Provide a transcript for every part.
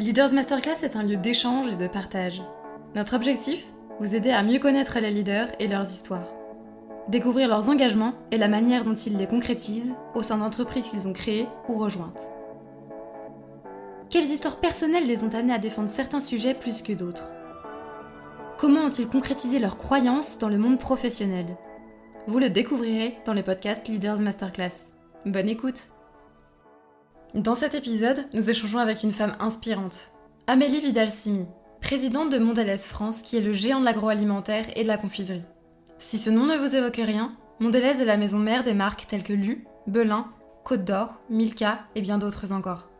Leaders Masterclass est un lieu d'échange et de partage. Notre objectif ? Vous aider à mieux connaître les leaders et leurs histoires. Découvrir leurs engagements et la manière dont ils les concrétisent au sein d'entreprises qu'ils ont créées ou rejointes. Quelles histoires personnelles les ont amenés à défendre certains sujets plus que d'autres ? Comment ont-ils concrétisé leurs croyances dans le monde professionnel ? Vous le découvrirez dans le podcast Leaders Masterclass. Bonne écoute ! Dans cet épisode, nous échangeons avec une femme inspirante, Amélie Vidal-Simi, présidente de Mondelez France, qui est le géant de l'agroalimentaire et de la confiserie. Si ce nom ne vous évoque rien, Mondelez est la maison mère des marques telles que Lu, Belin, Côte d'Or, Milka et bien d'autres encore.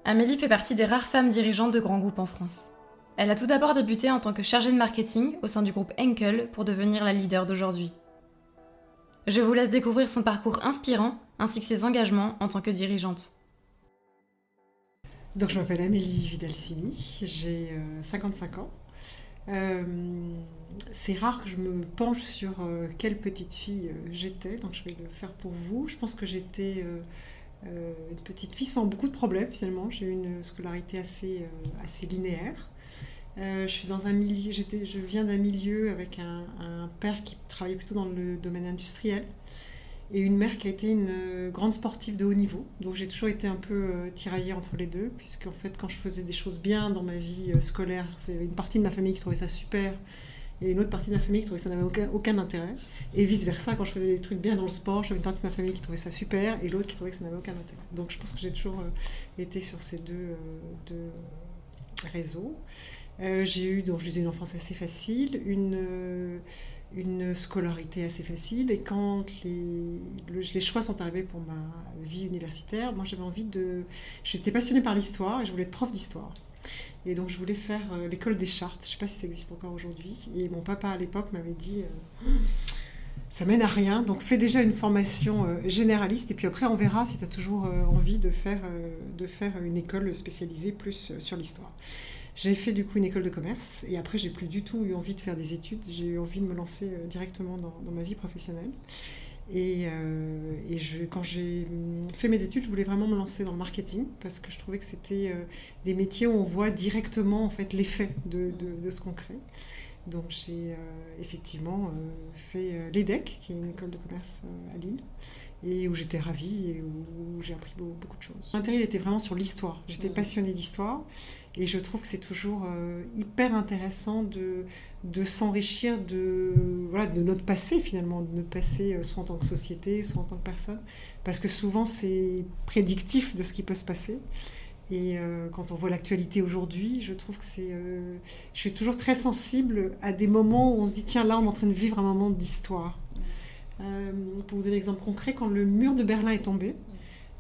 Amélie fait partie des rares femmes dirigeantes de grands groupes en France. Elle a tout d'abord débuté en tant que chargée de marketing au sein du groupe Henkel pour devenir la leader d'aujourd'hui. Je vous laisse découvrir son parcours inspirant ainsi que ses engagements en tant que dirigeante. Donc je m'appelle Amélie Vidal-Simi, j'ai 55 ans. C'est rare que je me penche sur quelle petite fille j'étais, donc je vais le faire pour vous. Je pense que j'étais une petite fille sans beaucoup de problèmes finalement. J'ai eu une scolarité assez linéaire. Je viens d'un milieu avec un père qui travaillait plutôt dans le domaine industriel et une mère qui a été une grande sportive de haut niveau. Donc j'ai toujours été un peu tiraillée entre les deux, puisqu'en fait quand je faisais des choses bien dans ma vie scolaire, c'est une partie de ma famille qui trouvait ça super et une autre partie de ma famille qui trouvait que ça n'avait aucun intérêt. Et vice versa, quand je faisais des trucs bien dans le sport, j'avais une partie de ma famille qui trouvait ça super et l'autre qui trouvait que ça n'avait aucun intérêt. Donc je pense que j'ai toujours été sur ces deux réseaux. J'ai eu, donc je disais, une enfance assez facile, une scolarité assez facile, et quand les choix sont arrivés pour ma vie universitaire, moi j'étais passionnée par l'histoire et je voulais être prof d'histoire. Et donc je voulais faire l'école des chartes, je ne sais pas si ça existe encore aujourd'hui, et mon papa à l'époque m'avait dit ça mène à rien, donc fais déjà une formation généraliste, et puis après on verra si tu as toujours envie de faire une école spécialisée plus sur l'histoire. J'ai fait du coup une école de commerce et après j'ai plus du tout eu envie de faire des études, j'ai eu envie de me lancer directement dans ma vie professionnelle. Quand j'ai fait mes études, je voulais vraiment me lancer dans le marketing parce que je trouvais que c'était des métiers où on voit directement en fait l'effet de ce qu'on crée. Donc j'ai effectivement fait l'EDEC, qui est une école de commerce à Lille, et où j'étais ravie et où j'ai appris beaucoup de choses. L'intérêt était vraiment sur l'histoire. J'étais passionnée d'histoire et je trouve que c'est toujours hyper intéressant de s'enrichir de notre passé finalement, de notre passé soit en tant que société, soit en tant que personne, parce que souvent c'est prédictif de ce qui peut se passer. Et quand on voit l'actualité aujourd'hui, je trouve que je suis toujours très sensible à des moments où on se dit tiens, là on est en train de vivre un moment d'histoire. Pour vous donner un exemple concret, quand le mur de Berlin est tombé,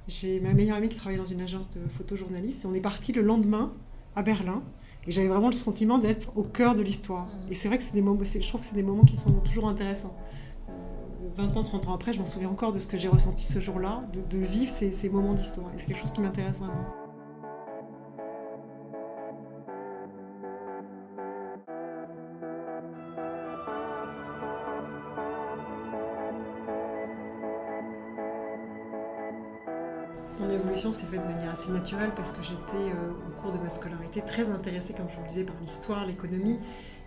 j'ai ma meilleure amie qui travaillait dans une agence de photojournalistes et on est parti le lendemain à Berlin et j'avais vraiment le sentiment d'être au cœur de l'histoire. Et c'est vrai que je trouve que c'est des moments qui sont toujours intéressants. 20 ans, 30 ans après, je m'en souviens encore de ce que j'ai ressenti ce jour-là, de vivre ces moments d'histoire. Et c'est quelque chose qui m'intéresse vraiment. Mon évolution s'est faite de manière assez naturelle parce que j'étais, au cours de ma scolarité, très intéressée, comme je vous le disais, par l'histoire, l'économie.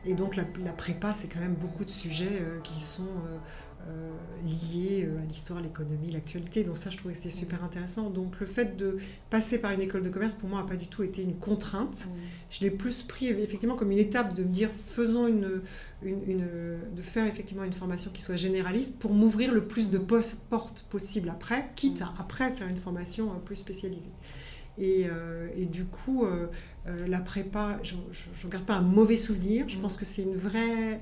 Et donc la prépa, c'est quand même beaucoup de sujets qui sont liés à l'histoire, l'économie, l'actualité. Donc ça, je trouvais que c'était super intéressant. Donc le fait de passer par une école de commerce, pour moi, n'a pas du tout été une contrainte. Je l'ai plus pris effectivement comme une étape de me dire, de faire effectivement une formation qui soit généraliste pour m'ouvrir le plus de portes possible après, quitte à après faire une formation plus spécialisée. Et du coup, la prépa, je ne garde pas un mauvais souvenir. Je pense que c'est une vraie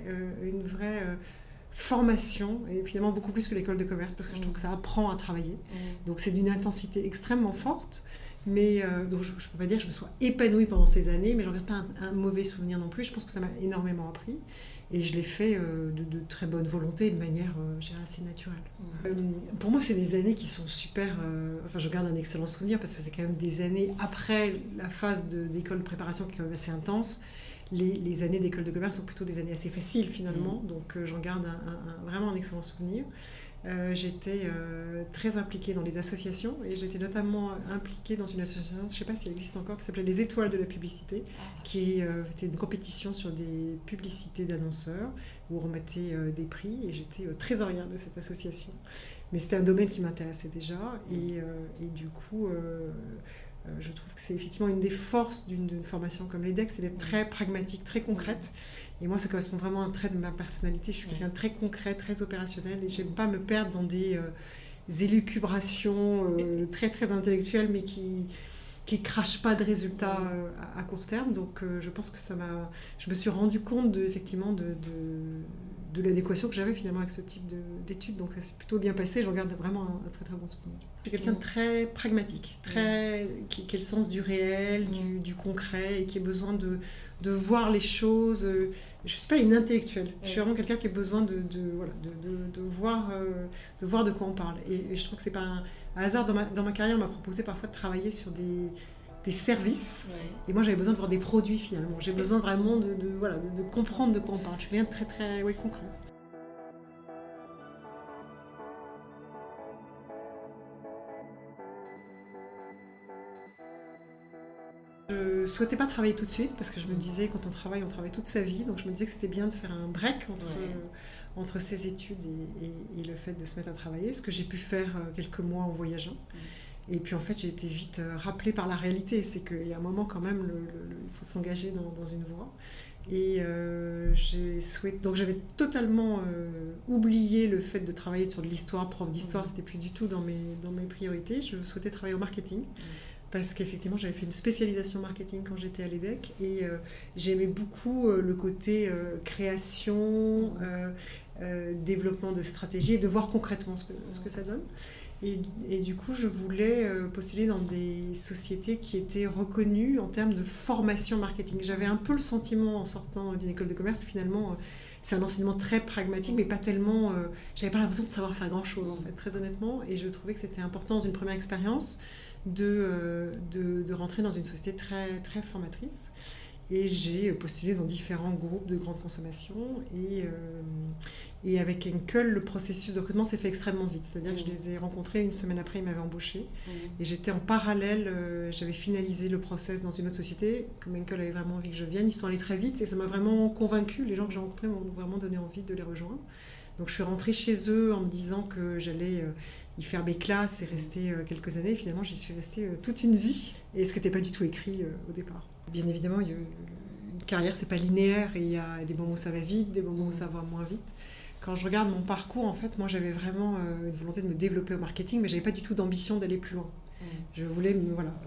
formation, et finalement beaucoup plus que l'école de commerce, parce que je trouve que ça apprend à travailler. Donc c'est d'une intensité extrêmement forte. Mais donc je ne peux pas dire que je me sois épanouie pendant ces années, mais je ne regarde pas un mauvais souvenir non plus. Je pense que ça m'a énormément appris. Et je l'ai fait de très bonne volonté, de manière assez naturelle. Pour moi, c'est des années qui sont super... je garde un excellent souvenir parce que c'est quand même des années après la phase d'école de préparation qui est quand même assez intense. Les années d'école de commerce sont plutôt des années assez faciles finalement. Donc j'en garde vraiment un excellent souvenir. J'étais très impliquée dans les associations et j'étais notamment impliquée dans une association, je ne sais pas si elle existe encore, qui s'appelait les Étoiles de la publicité, qui était une compétition sur des publicités d'annonceurs où on remettait des prix et j'étais trésorière de cette association. Mais c'était un domaine qui m'intéressait déjà et du coup, je trouve que c'est effectivement une des forces d'une formation comme l'EDEC, c'est d'être très pragmatique, très concrète. Et moi, ça correspond vraiment à un trait de ma personnalité. Je suis quelqu'un de très concret, très opérationnel et j'aime pas me perdre dans des élucubrations très très intellectuelles mais qui crachent pas de résultats à court terme. Donc je pense que je me suis rendu compte effectivement de l'adéquation que j'avais finalement avec ce type d'études. Donc ça s'est plutôt bien passé. Je regarde vraiment un très très bon souvenir. Je suis quelqu'un de très pragmatique, qui a le sens du réel, du concret et qui a besoin de voir les choses. Je ne suis pas une intellectuelle. Je suis vraiment quelqu'un qui a besoin de voir de quoi on parle. Et je trouve que c'est pas un hasard. Dans ma carrière, on m'a proposé parfois de travailler sur des services. Et moi, j'avais besoin de voir des produits finalement. J'ai besoin vraiment de comprendre de quoi on parle. Je suis quelqu'un de très très concret. Je ne souhaitais pas travailler tout de suite parce que je me disais, quand on travaille toute sa vie. Donc je me disais que c'était bien de faire un break entre ses études et le fait de se mettre à travailler. Ce que j'ai pu faire quelques mois en voyageant. Et puis en fait, j'ai été vite rappelée par la réalité. C'est qu'il y a un moment quand même, il faut s'engager dans une voie. Et donc j'avais totalement oublié le fait de travailler sur de l'histoire, prof d'histoire. C'était plus du tout dans mes priorités. Je souhaitais travailler au marketing. Parce qu'effectivement, j'avais fait une spécialisation marketing quand j'étais à l'EDEC et j'aimais beaucoup le côté création, développement de stratégie et de voir concrètement ce que ça donne. Et du coup, je voulais postuler dans des sociétés qui étaient reconnues en termes de formation marketing. J'avais un peu le sentiment en sortant d'une école de commerce que finalement, c'est un enseignement très pragmatique, mais pas tellement... j'avais pas l'impression de savoir faire grand-chose, en fait, très honnêtement. Et je trouvais que c'était important dans une première expérience de rentrer dans une société très, très formatrice. Et j'ai postulé dans différents groupes de grande consommation. Et avec Henkel, le processus de recrutement s'est fait extrêmement vite. C'est-à-dire que je les ai rencontrés, une semaine après, ils m'avaient embauchée. Et j'étais en parallèle, j'avais finalisé le process dans une autre société. Comme Henkel avait vraiment envie que je vienne, ils sont allés très vite et ça m'a vraiment convaincue. Les gens que j'ai rencontrés m'ont vraiment donné envie de les rejoindre. Donc je suis rentrée chez eux en me disant que j'allais y faire mes classes et rester quelques années. Et finalement, j'y suis restée toute une vie. Et ce qui n'était pas du tout écrit au départ. Bien évidemment, une carrière, c'est pas linéaire. Et il y a des moments où ça va vite, des moments où ça va moins vite. Quand je regarde mon parcours, en fait, moi, j'avais vraiment une volonté de me développer au marketing, mais j'avais pas du tout d'ambition d'aller plus loin. Je voulais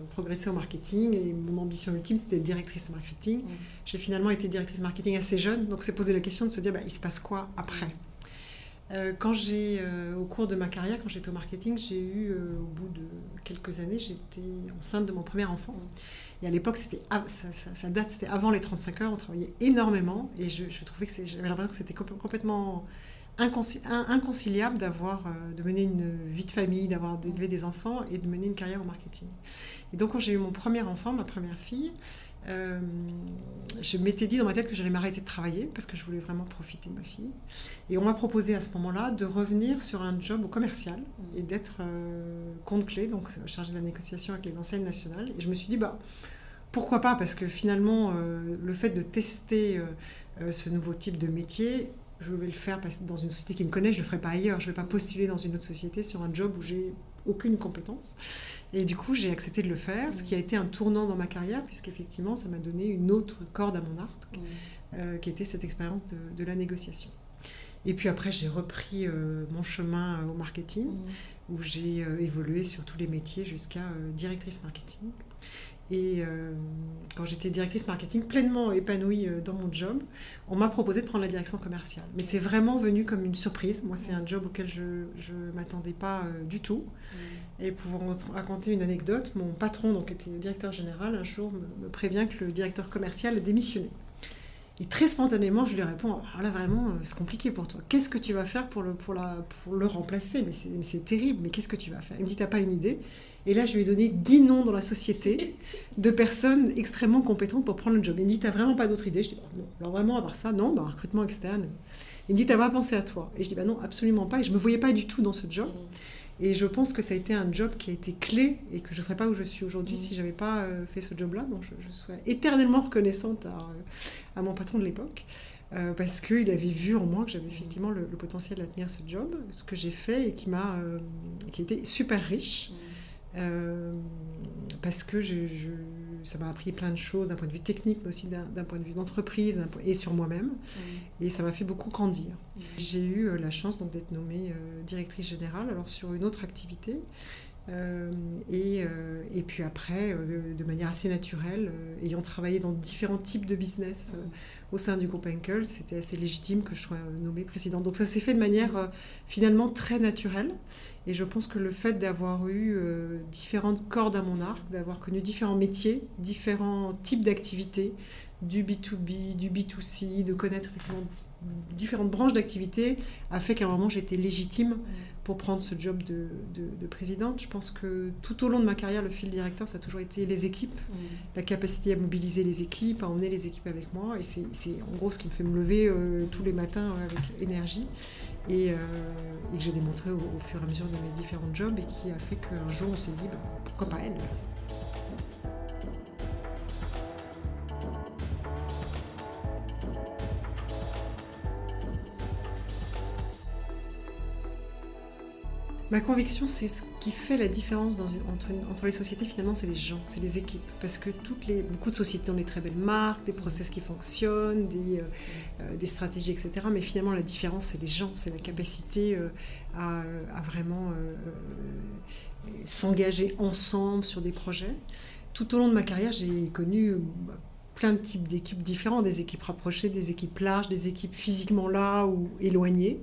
progresser au marketing et mon ambition ultime, c'était d'être directrice marketing. J'ai finalement été directrice marketing assez jeune, donc c'est posé la question de se dire, il se passe quoi après ? Au cours de ma carrière, quand j'étais au marketing, j'ai eu, au bout de quelques années, j'étais enceinte de mon premier enfant. Et à l'époque, c'était avant les 35 heures, on travaillait énormément. Et je trouvais que j'avais l'impression que c'était complètement inconciliable de mener une vie de famille, d'élever des enfants et de mener une carrière au marketing. Et donc, quand j'ai eu mon premier enfant, ma première fille, je m'étais dit dans ma tête que j'allais m'arrêter de travailler parce que je voulais vraiment profiter de ma fille. Et on m'a proposé à ce moment-là de revenir sur un job au commercial et d'être compte clé, donc chargée de la négociation avec les enseignes nationales. Et je me suis dit, pourquoi pas ? Parce que finalement, le fait de tester ce nouveau type de métier, je vais le faire dans une société qui me connaît, je ne le ferai pas ailleurs. Je ne vais pas postuler dans une autre société sur un job où j'ai aucune compétence. Et du coup, j'ai accepté de le faire, ce qui a été un tournant dans ma carrière, puisqu'effectivement, ça m'a donné une autre corde à mon arc, qui était cette expérience de la négociation. Et puis après, j'ai repris mon chemin au marketing, où j'ai évolué sur tous les métiers jusqu'à directrice marketing. Et quand j'étais directrice marketing, pleinement épanouie dans mon job, on m'a proposé de prendre la direction commerciale. Mais c'est vraiment venu comme une surprise. Moi, c'est un job auquel je ne m'attendais pas du tout. Et pour vous raconter une anecdote, mon patron, donc, était directeur général, un jour me prévient que le directeur commercial a démissionné. Et très spontanément, je lui réponds, là vraiment, c'est compliqué pour toi. Qu'est-ce que tu vas faire pour le remplacer ? Mais c'est terrible, mais qu'est-ce que tu vas faire ? Il me dit, t'as pas une idée ? Et là, je lui ai donné 10 noms dans la société de personnes extrêmement compétentes pour prendre le job. Il me dit, t'as vraiment pas d'autre idée ? Je dis, non. Alors vraiment, à part ça, non, recrutement externe. Il me dit, t'as pas pensé à toi? Et je dis, bah non, absolument pas. Et je me voyais pas du tout dans ce job. Et je pense que ça a été un job qui a été clé et que je ne serais pas où je suis aujourd'hui si je n'avais pas fait ce job-là. Donc je serais éternellement reconnaissante à mon patron de l'époque parce qu'il avait vu en moi que j'avais effectivement le potentiel à tenir ce job, ce que j'ai fait et qui a été super riche. Parce que ça m'a appris plein de choses d'un point de vue technique, mais aussi d'un point de vue d'entreprise et sur moi-même. Et ça m'a fait beaucoup grandir. J'ai eu la chance donc, d'être nommée directrice générale, alors sur une autre activité. Et puis après, de manière assez naturelle, ayant travaillé dans différents types de business au sein du groupe Henkel, c'était assez légitime que je sois nommée présidente. Donc ça s'est fait de manière finalement très naturelle. Et je pense que le fait d'avoir eu différentes cordes à mon arc, d'avoir connu différents métiers, différents types d'activités, du B2B, du B2C, de connaître effectivement différentes branches d'activité, a fait qu'à un moment j'étais légitime pour prendre ce job de présidente. Je pense que tout au long de ma carrière, le fil directeur, ça a toujours été les équipes, la capacité à mobiliser les équipes, à emmener les équipes avec moi. Et c'est en gros ce qui me fait me lever tous les matins avec énergie et que j'ai démontré au fur et à mesure de mes différents jobs et qui a fait qu'un jour on s'est dit pourquoi pas elle. Ma conviction, c'est ce qui fait la différence entre les sociétés, finalement, c'est les gens, c'est les équipes. Parce que beaucoup de sociétés ont des très belles marques, des process qui fonctionnent, des stratégies, etc. Mais finalement, la différence, c'est les gens, c'est la capacité à vraiment s'engager ensemble sur des projets. Tout au long de ma carrière, j'ai connu plein de types d'équipes différentes, des équipes rapprochées, des équipes larges, des équipes physiquement là ou éloignées.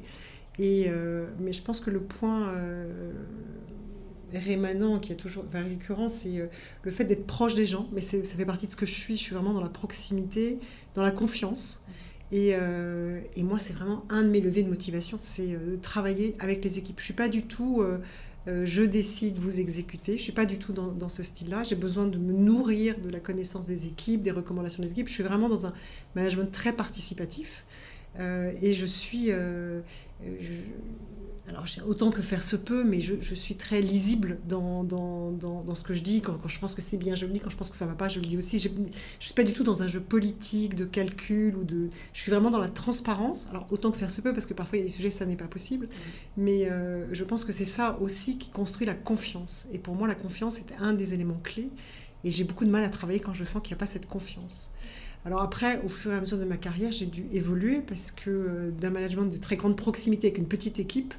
Mais je pense que le point rémanent qui est toujours récurrent, c'est le fait d'être proche des gens. Mais ça fait partie de ce que je suis vraiment dans la proximité, dans la confiance. Et moi, c'est vraiment un de mes leviers de motivation, c'est de travailler avec les équipes. Je ne suis pas du tout je décide, vous exécutez. Je ne suis pas du tout dans ce style-là. J'ai besoin de me nourrir de la connaissance des équipes, des recommandations des équipes. Je suis vraiment dans un management très participatif. Et je suis... alors, autant que faire se peut, mais je suis très lisible dans ce que je dis. Quand je pense que c'est bien, je le dis. Quand je pense que ça ne va pas, je le dis aussi. Je ne suis pas du tout dans un jeu politique, de calcul. Je suis vraiment dans la transparence. Alors, autant que faire se peut, parce que parfois, il y a des sujets, ça n'est pas possible. Mais je pense que c'est ça aussi qui construit la confiance. Et pour moi, la confiance est un des éléments clés. Et j'ai beaucoup de mal à travailler quand je sens qu'il n'y a pas cette confiance. Alors après, au fur et à mesure de ma carrière, j'ai dû évoluer parce que d'un management de très grande proximité avec une petite équipe,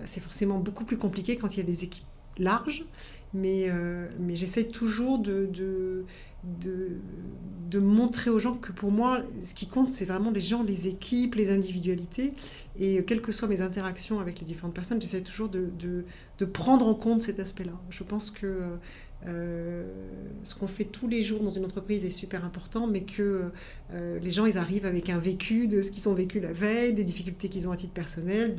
c'est forcément beaucoup plus compliqué quand il y a des équipes larges. Mais j'essaie toujours de montrer aux gens que pour moi, ce qui compte, c'est vraiment les gens, les équipes, les individualités. Et quelles que soient mes interactions avec les différentes personnes, j'essaie toujours de prendre en compte cet aspect-là. Je pense que ce qu'on fait tous les jours dans une entreprise est super important, mais que les gens, ils arrivent avec un vécu de ce qu'ils ont vécu la veille, des difficultés qu'ils ont à titre personnel,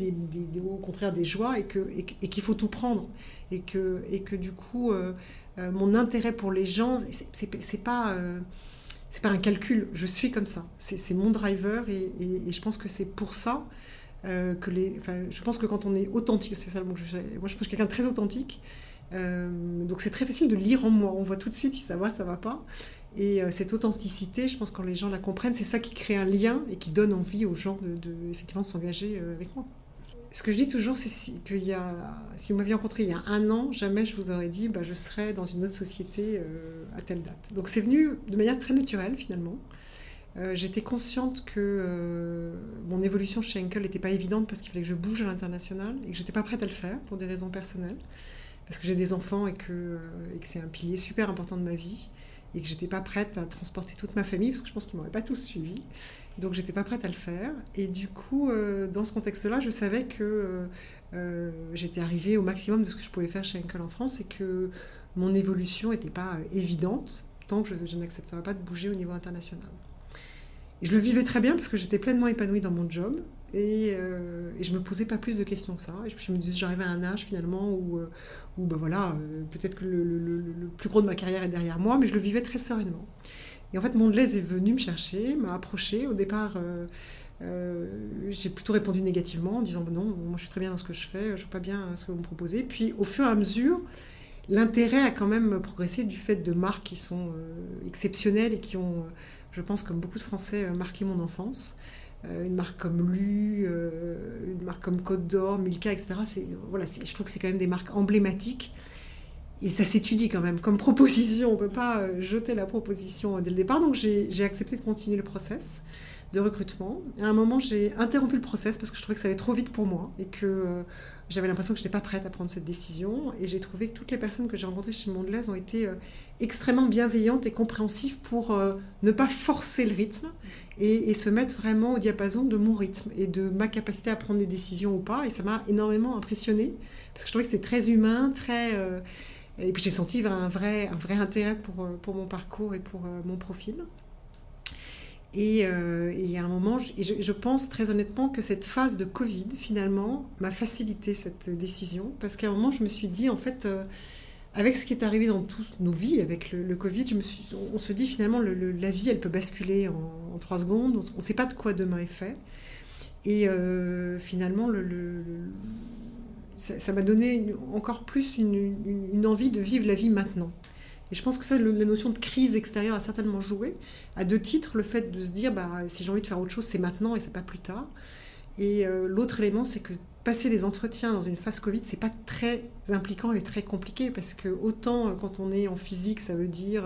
au contraire des joies, et qu'il faut tout prendre. Et que du coup, mon intérêt pour les gens, c'est pas un calcul, je suis comme ça. C'est mon driver, et je pense que c'est pour ça je pense que quand on est authentique, c'est ça le mot que moi je pense que je suis quelqu'un de très authentique, donc c'est très facile de lire en moi, on voit tout de suite si ça va pas, et cette authenticité, je pense que quand les gens la comprennent, c'est ça qui crée un lien et qui donne envie aux gens effectivement de s'engager avec moi. Ce que je dis toujours, c'est si vous m'aviez rencontré il y a 1 an, jamais je vous aurais dit je serais dans une autre société à telle date. Donc c'est venu de manière très naturelle finalement. J'étais consciente que mon évolution chez Henkel n'était pas évidente parce qu'il fallait que je bouge à l'international et que je n'étais pas prête à le faire pour des raisons personnelles. Parce que j'ai des enfants et que c'est un pilier super important de ma vie et que je n'étais pas prête à transporter toute ma famille parce que je pense qu'ils ne m'auraient pas tous suivi. Donc je n'étais pas prête à le faire. Et du coup, dans ce contexte-là, je savais que j'étais arrivée au maximum de ce que je pouvais faire chez Henkel en France et que mon évolution n'était pas évidente tant que je n'accepterais pas de bouger au niveau international. Et je le vivais très bien parce que j'étais pleinement épanouie dans mon job et je me posais pas plus de questions que ça. Et je me disais, j'arrivais à un âge finalement où peut-être que le plus gros de ma carrière est derrière moi, mais je le vivais très sereinement. Et en fait, Mondelez est venu me chercher, m'a approché. Au départ, j'ai plutôt répondu négativement en disant non, moi je suis très bien dans ce que je fais, je ne vois pas bien ce que vous me proposez. Puis au fur et à mesure, l'intérêt a quand même progressé du fait de marques qui sont exceptionnelles et qui ont, je pense, comme beaucoup de Français, marqué mon enfance. Une marque comme Lu, une marque comme Côte d'Or, Milka, etc. Je trouve que c'est quand même des marques emblématiques. Et ça s'étudie quand même comme proposition. On ne peut pas jeter la proposition dès le départ. Donc j'ai accepté de continuer le process de recrutement. À un moment, j'ai interrompu le process parce que je trouvais que ça allait trop vite pour moi et que j'avais l'impression que je n'étais pas prête à prendre cette décision. Et j'ai trouvé que toutes les personnes que j'ai rencontrées chez Mondelez ont été extrêmement bienveillantes et compréhensives pour ne pas forcer le rythme et se mettre vraiment au diapason de mon rythme et de ma capacité à prendre des décisions ou pas. Et ça m'a énormément impressionnée parce que je trouvais que c'était très humain, très... et puis j'ai senti un vrai intérêt pour mon parcours et pour mon profil. Et il y a un moment, je pense très honnêtement que cette phase de Covid, finalement, m'a facilité cette décision. Parce qu'à un moment, je me suis dit, en fait, avec ce qui est arrivé dans toutes nos vies, avec le Covid, on se dit finalement, la vie, elle peut basculer en 3 secondes. On ne sait pas de quoi demain est fait. Et finalement, ça m'a donné encore plus une envie de vivre la vie maintenant. Et je pense que ça, la notion de crise extérieure a certainement joué. À 2 titres, le fait de se dire, si j'ai envie de faire autre chose, c'est maintenant et c'est pas plus tard. Et l'autre élément, c'est que passer des entretiens dans une phase Covid, c'est pas très impliquant et très compliqué, parce que autant quand on est en physique, ça veut dire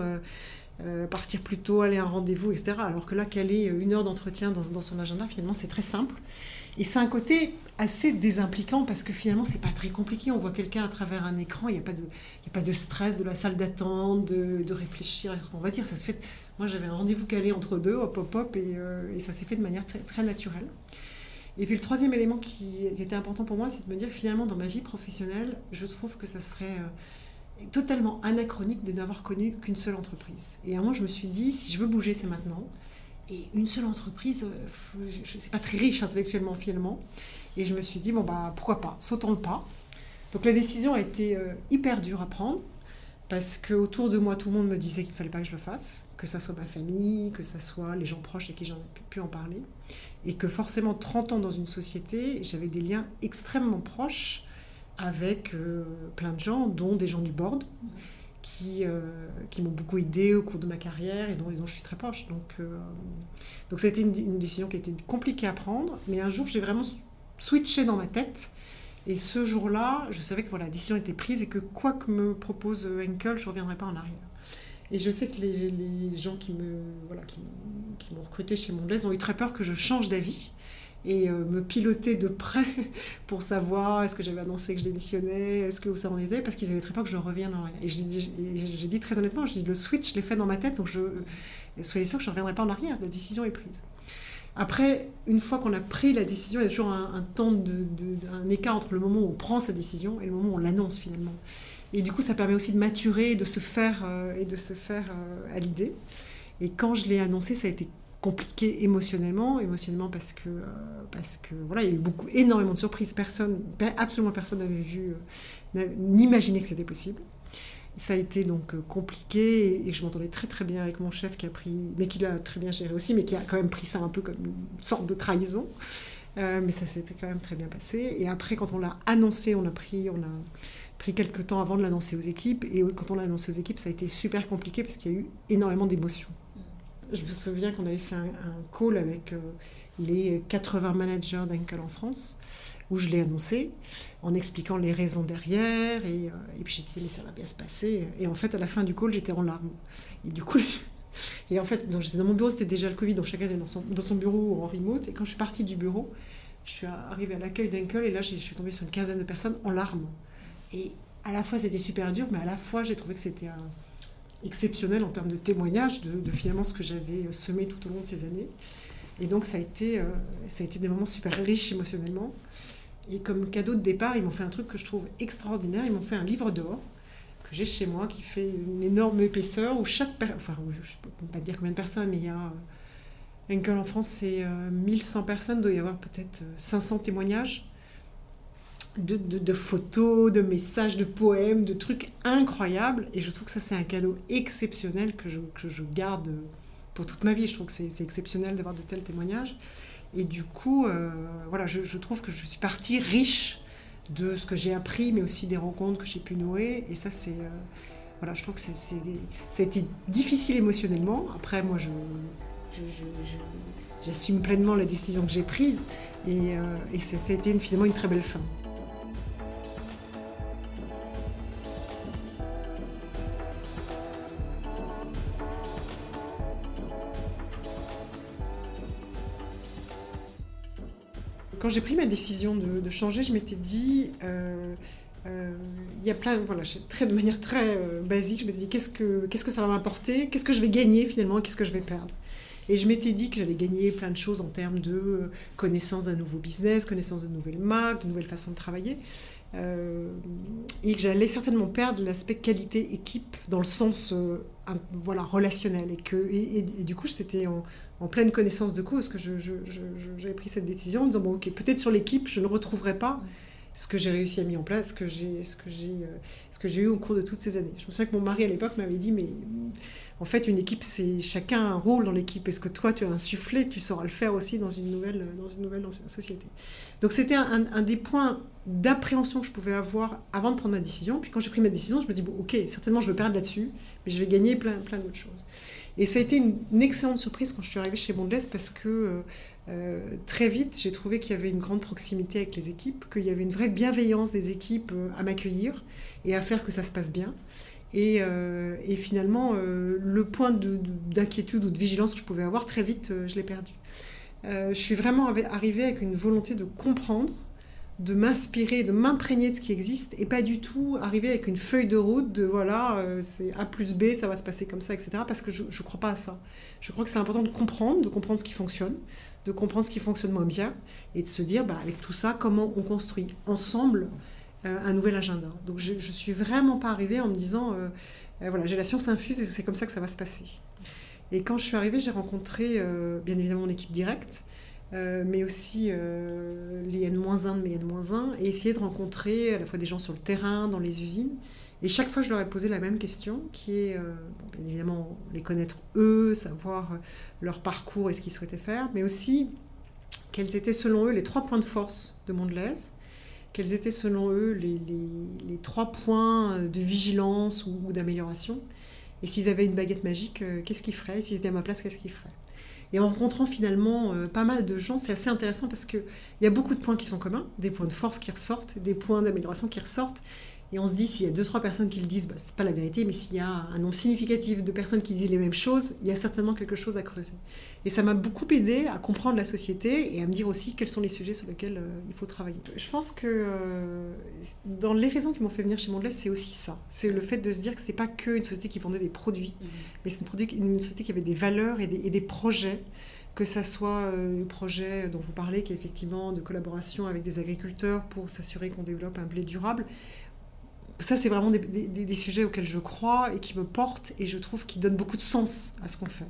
partir plus tôt, aller à un rendez-vous, etc. Alors que là, caler 1 heure d'entretien dans son agenda, finalement, c'est très simple. Et c'est un côté assez désimpliquant parce que finalement, c'est pas très compliqué. On voit quelqu'un à travers un écran, il n'y a pas de stress de la salle d'attente, de réfléchir à ce qu'on va dire. Ça se fait. Moi, j'avais un rendez-vous calé entre 2, hop, et ça s'est fait de manière très, très naturelle. Et puis le 3e élément qui était important pour moi, c'est de me dire que finalement, dans ma vie professionnelle, je trouve que ça serait totalement anachronique de n'avoir connu qu'une seule entreprise. Et à un moment, je me suis dit, si je veux bouger, c'est maintenant. Et une seule entreprise, c'est pas très riche intellectuellement, finalement. Et je me suis dit, pourquoi pas, sautons le pas. Donc la décision a été hyper dure à prendre, parce qu'autour de moi, tout le monde me disait qu'il ne fallait pas que je le fasse, que ça soit ma famille, que ça soit les gens proches avec qui j'en ai pu en parler, et que forcément, 30 ans dans une société, j'avais des liens extrêmement proches avec plein de gens, dont des gens du board, qui m'ont beaucoup aidée au cours de ma carrière et dont je suis très proche. Donc ça a été une décision qui a été compliquée à prendre, mais un jour, j'ai vraiment switché dans ma tête. Et ce jour-là, je savais que la décision était prise et que quoi que me propose Henkel, je ne reviendrai pas en arrière. Et je sais que les gens qui m'ont recruté chez Mondelez ont eu très peur que je change d'avis et me piloter de près pour savoir est-ce que j'avais annoncé que je démissionnais, est-ce que ça en était, parce qu'ils avaient très peur que je revienne en arrière. Et j'ai dit très honnêtement, le switch, je l'ai fait dans ma tête, donc soyez sûr que je ne reviendrai pas en arrière, la décision est prise. Après, une fois qu'on a pris la décision, il y a toujours un temps, un écart entre le moment où on prend sa décision et le moment où on l'annonce finalement. Et du coup, ça permet aussi de maturer et de se faire à l'idée. Et quand je l'ai annoncé, ça a été compliqué émotionnellement parce que il y a eu énormément de surprises. Absolument personne n'imaginait que c'était possible. Ça a été donc compliqué et je m'entendais très très bien avec mon chef qui l'a très bien géré aussi, mais qui a quand même pris ça un peu comme une sorte de trahison. Mais ça s'était quand même très bien passé. Et après, quand on l'a annoncé, on a pris quelques temps avant de l'annoncer aux équipes. Et quand on l'a annoncé aux équipes, ça a été super compliqué parce qu'il y a eu énormément d'émotions. Je me souviens qu'on avait fait un call avec les 80 managers d'Henkel en France, où je l'ai annoncé, en expliquant les raisons derrière, et puis j'ai dit, mais ça va bien se passer. Et en fait, à la fin du call, j'étais en larmes. Et du coup, j'étais dans mon bureau, c'était déjà le Covid, donc chacun était dans son bureau en remote, et quand je suis partie du bureau, je suis arrivée à l'accueil d'Henkel, et là, je suis tombée sur une quinzaine de personnes en larmes. Et à la fois, c'était super dur, mais à la fois, j'ai trouvé que c'était exceptionnel en termes de témoignage de finalement ce que j'avais semé tout au long de ces années. Et donc ça a été des moments super riches émotionnellement. Et comme cadeau de départ, ils m'ont fait un truc que je trouve extraordinaire. Ils m'ont fait un livre d'or que j'ai chez moi, qui fait une énorme épaisseur, où je ne peux pas dire combien de personnes, mais il y a Henkel en France, c'est 1100 personnes, il doit y avoir peut-être 500 témoignages de photos, de messages, de poèmes, de trucs incroyables. Et je trouve que ça, c'est un cadeau exceptionnel que je garde pour toute ma vie. Je trouve que c'est exceptionnel d'avoir de tels témoignages. Et du coup, voilà, je trouve que je suis partie riche de ce que j'ai appris, mais aussi des rencontres que j'ai pu nouer. Et ça, voilà, je trouve que ça a été difficile émotionnellement. Après, moi, j'assume pleinement la décision que j'ai prise. Et ça a été finalement une très belle fin. Quand j'ai pris ma décision de changer, je m'étais dit, il y a plein, voilà, de manière très basique, je m'étais dit qu'est-ce que ça va m'apporter, qu'est-ce que je vais gagner finalement, qu'est-ce que je vais perdre. Et je m'étais dit que j'allais gagner plein de choses en termes de connaissance d'un nouveau business, connaissance de nouvelles marques, de nouvelles façons de travailler, et que j'allais certainement perdre l'aspect qualité-équipe dans le sens voilà, relationnel. Et du coup, c'était en pleine connaissance de cause que j'avais pris cette décision en disant, bon, ok, peut-être sur l'équipe, je ne retrouverai pas ce que j'ai réussi à mettre en place, ce que j'ai eu au cours de toutes ces années. Je me souviens que mon mari à l'époque m'avait dit, mais en fait une équipe, c'est chacun a un rôle dans l'équipe, et ce que toi tu as insufflé, tu sauras le faire aussi dans une nouvelle société. Donc c'était un des points d'appréhension que je pouvais avoir avant de prendre ma décision. Puis quand j'ai pris ma décision, je me dis, bon, ok, certainement je vais perdre là-dessus, mais je vais gagner plein d'autres choses. Et ça a été une excellente surprise quand je suis arrivée chez Mondelez, parce que très vite, j'ai trouvé qu'il y avait une grande proximité avec les équipes, qu'il y avait une vraie bienveillance des équipes à m'accueillir et à faire que ça se passe bien. Et finalement, le point d'inquiétude ou de vigilance que je pouvais avoir, très vite, je l'ai perdu. Je suis vraiment arrivée avec une volonté de comprendre, de m'inspirer, de m'imprégner de ce qui existe, et pas du tout arriver avec une feuille de route de voilà, c'est A plus B, ça va se passer comme ça, etc. Parce que je ne crois pas à ça. Je crois que c'est important de comprendre ce qui fonctionne, de comprendre ce qui fonctionne moins bien, et de se dire, avec tout ça, comment on construit ensemble un nouvel agenda. Donc je ne suis vraiment pas arrivée en me disant, voilà, j'ai la science infuse et c'est comme ça que ça va se passer. Et quand je suis arrivée, j'ai rencontré bien évidemment mon équipe directe, mais aussi les N-1 de mes N-1, et essayer de rencontrer à la fois des gens sur le terrain, dans les usines. Et chaque fois, je leur ai posé la même question, qui est, bien évidemment, les connaître eux, savoir leur parcours et ce qu'ils souhaitaient faire, mais aussi quels étaient selon eux les 3 points de force de Mondelez, quels étaient selon eux les 3 points de vigilance ou d'amélioration, et s'ils avaient une baguette magique, qu'est-ce qu'ils feraient, s'ils étaient à ma place, qu'est-ce qu'ils feraient. Et en rencontrant finalement pas mal de gens, c'est assez intéressant parce qu'il y a beaucoup de points qui sont communs, des points de force qui ressortent, des points d'amélioration qui ressortent. Et on se dit, s'il y a 2-3 personnes qui le disent, c'est pas la vérité, mais s'il y a un nombre significatif de personnes qui disent les mêmes choses, il y a certainement quelque chose à creuser. Et ça m'a beaucoup aidé à comprendre la société et à me dire aussi quels sont les sujets sur lesquels il faut travailler. Je pense que dans les raisons qui m'ont fait venir chez Mondelez, c'est aussi ça. C'est le fait de se dire que ce n'est pas qu'une société qui vendait des produits, mais c'est une société qui avait des valeurs et des projets, que ça soit le projet dont vous parlez, qui est effectivement de collaboration avec des agriculteurs pour s'assurer qu'on développe un blé durable. Ça, c'est vraiment des sujets auxquels je crois et qui me portent, et je trouve qu'ils donnent beaucoup de sens à ce qu'on fait.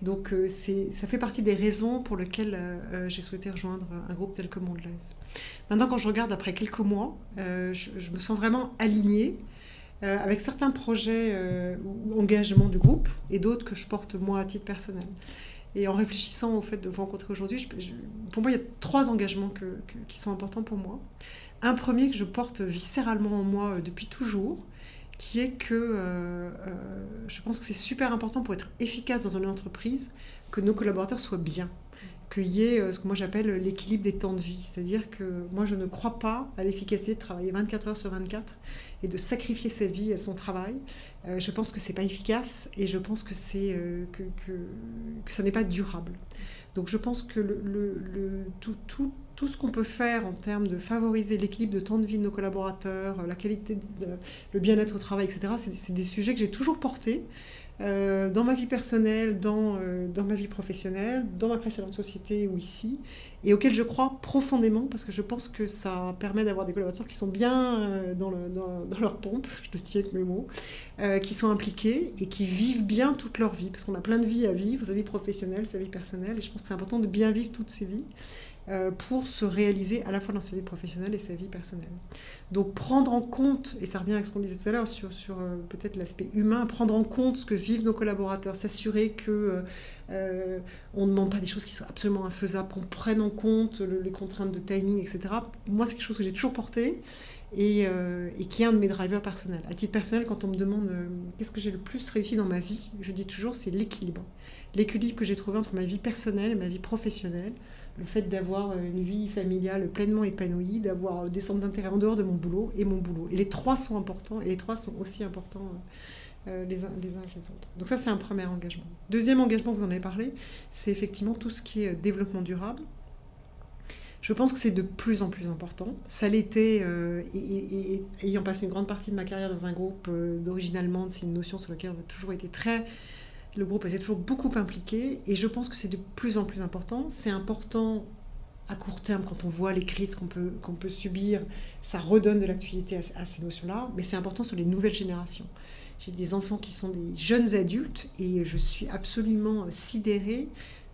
Donc ça fait partie des raisons pour lesquelles j'ai souhaité rejoindre un groupe tel que Mondelez. Maintenant, quand je regarde après quelques mois, je me sens vraiment alignée avec certains projets ou engagements du groupe et d'autres que je porte moi à titre personnel. Et en réfléchissant au fait de vous rencontrer aujourd'hui, pour moi, il y a 3 engagements qui sont importants pour moi. Un premier que je porte viscéralement en moi depuis toujours, qui est que je pense que c'est super important pour être efficace dans une entreprise que nos collaborateurs soient bien, qu'il y ait ce que moi j'appelle l'équilibre des temps de vie. C'est-à-dire que moi je ne crois pas à l'efficacité de travailler 24 heures sur 24 et de sacrifier sa vie à son travail. Je pense que c'est pas efficace et je pense que que ça n'est pas durable. Donc je pense que tout ce qu'on peut faire en termes de favoriser l'équilibre de temps de vie de nos collaborateurs, la qualité, le bien-être au travail, etc., c'est des sujets que j'ai toujours portés dans ma vie personnelle, dans ma vie professionnelle, dans ma précédente société ou ici, et auxquels je crois profondément, parce que je pense que ça permet d'avoir des collaborateurs qui sont bien dans leur pompe, je le dis avec mes mots, qui sont impliqués et qui vivent bien toute leur vie, parce qu'on a plein de vies à vivre, sa vie professionnelle, sa vie personnelle, et je pense que c'est important de bien vivre toutes ces vies. pour se réaliser à la fois dans sa vie professionnelle et sa vie personnelle. Donc prendre en compte, et ça revient avec ce qu'on disait tout à l'heure sur peut-être l'aspect humain, prendre en compte ce que vivent nos collaborateurs, s'assurer que on ne demande pas des choses qui soient absolument infaisables, qu'on prenne en compte les contraintes de timing, etc. Moi, c'est quelque chose que j'ai toujours porté et qui est un de mes drivers personnels. À titre personnel, quand on me demande qu'est-ce que j'ai le plus réussi dans ma vie, je dis toujours c'est l'équilibre. L'équilibre que j'ai trouvé entre ma vie personnelle et ma vie professionnelle. Le fait d'avoir une vie familiale pleinement épanouie, d'avoir des centres d'intérêt en dehors de mon boulot et mon boulot. Et les trois sont importants, et les trois sont aussi importants les uns que les autres. Donc ça, c'est un premier engagement. Deuxième engagement, vous en avez parlé, c'est effectivement tout ce qui est développement durable. Je pense que c'est de plus en plus important. Ça l'était, et ayant passé une grande partie de ma carrière dans un groupe d'origine allemande, c'est une notion sur laquelle on a toujours été le groupe s'est toujours beaucoup impliqué, et je pense que c'est de plus en plus important. C'est important à court terme, quand on voit les crises qu'on peut subir, ça redonne de l'actualité à ces notions-là, mais c'est important sur les nouvelles générations. J'ai des enfants qui sont des jeunes adultes, et je suis absolument sidérée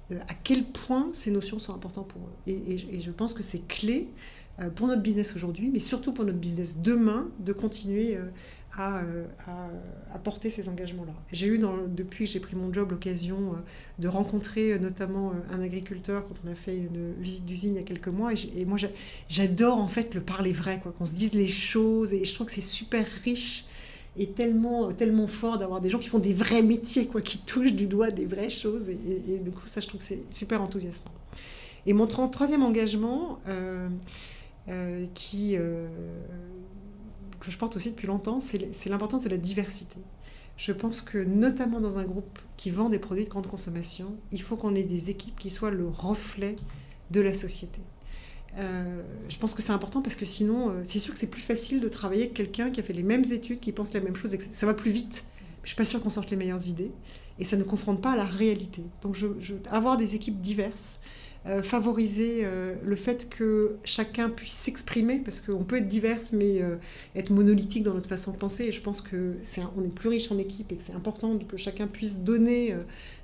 à quel point ces notions sont importantes pour eux. Et je pense que c'est clé pour notre business aujourd'hui, mais surtout pour notre business demain, de continuer à porter ces engagements-là. J'ai eu, depuis que j'ai pris mon job, l'occasion de rencontrer notamment un agriculteur quand on a fait une visite d'usine il y a quelques mois, et moi j'adore en fait le parler vrai, quoi, qu'on se dise les choses, et je trouve que c'est super riche et tellement, tellement fort d'avoir des gens qui font des vrais métiers, quoi, qui touchent du doigt des vraies choses, et du coup ça je trouve que c'est super enthousiasmant. Et mon troisième engagement que je porte aussi depuis longtemps, c'est l'importance de la diversité. Je pense que notamment dans un groupe qui vend des produits de grande consommation, il faut qu'on ait des équipes qui soient le reflet de la société. Je pense que c'est important parce que sinon, c'est sûr que c'est plus facile de travailler avec quelqu'un qui a fait les mêmes études, qui pense la même chose, et que ça va plus vite. Je ne suis pas sûre qu'on sorte les meilleures idées, et ça ne confronte pas à la réalité. Donc avoir des équipes diverses, favoriser le fait que chacun puisse s'exprimer, parce qu'on peut être diverse mais être monolithique dans notre façon de penser, et je pense qu'on est plus riche en équipe et que c'est important que chacun puisse donner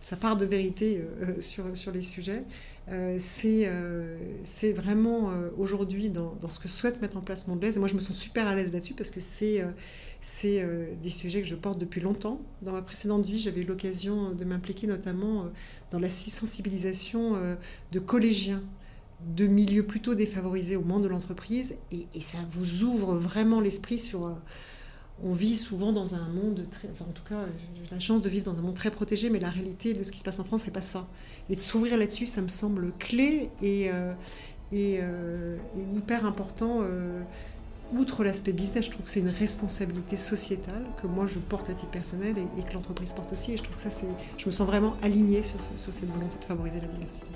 sa part de vérité sur les sujets. C'est vraiment aujourd'hui dans ce que souhaite mettre en place Mondelez, et moi je me sens super à l'aise là-dessus parce que c'est des sujets que je porte depuis longtemps. Dans ma précédente vie, j'avais eu l'occasion de m'impliquer notamment dans la sensibilisation de collégiens de milieux plutôt défavorisés au monde de l'entreprise, et ça vous ouvre vraiment l'esprit sur... on vit souvent dans un monde en tout cas, j'ai la chance de vivre dans un monde très protégé, mais la réalité de ce qui se passe en France, c'est pas ça. Et de s'ouvrir là-dessus, ça me semble clé et hyper important. Outre l'aspect business, je trouve que c'est une responsabilité sociétale que moi je porte à titre personnel et que l'entreprise porte aussi. Et je trouve que je me sens vraiment alignée sur cette volonté de favoriser la diversité.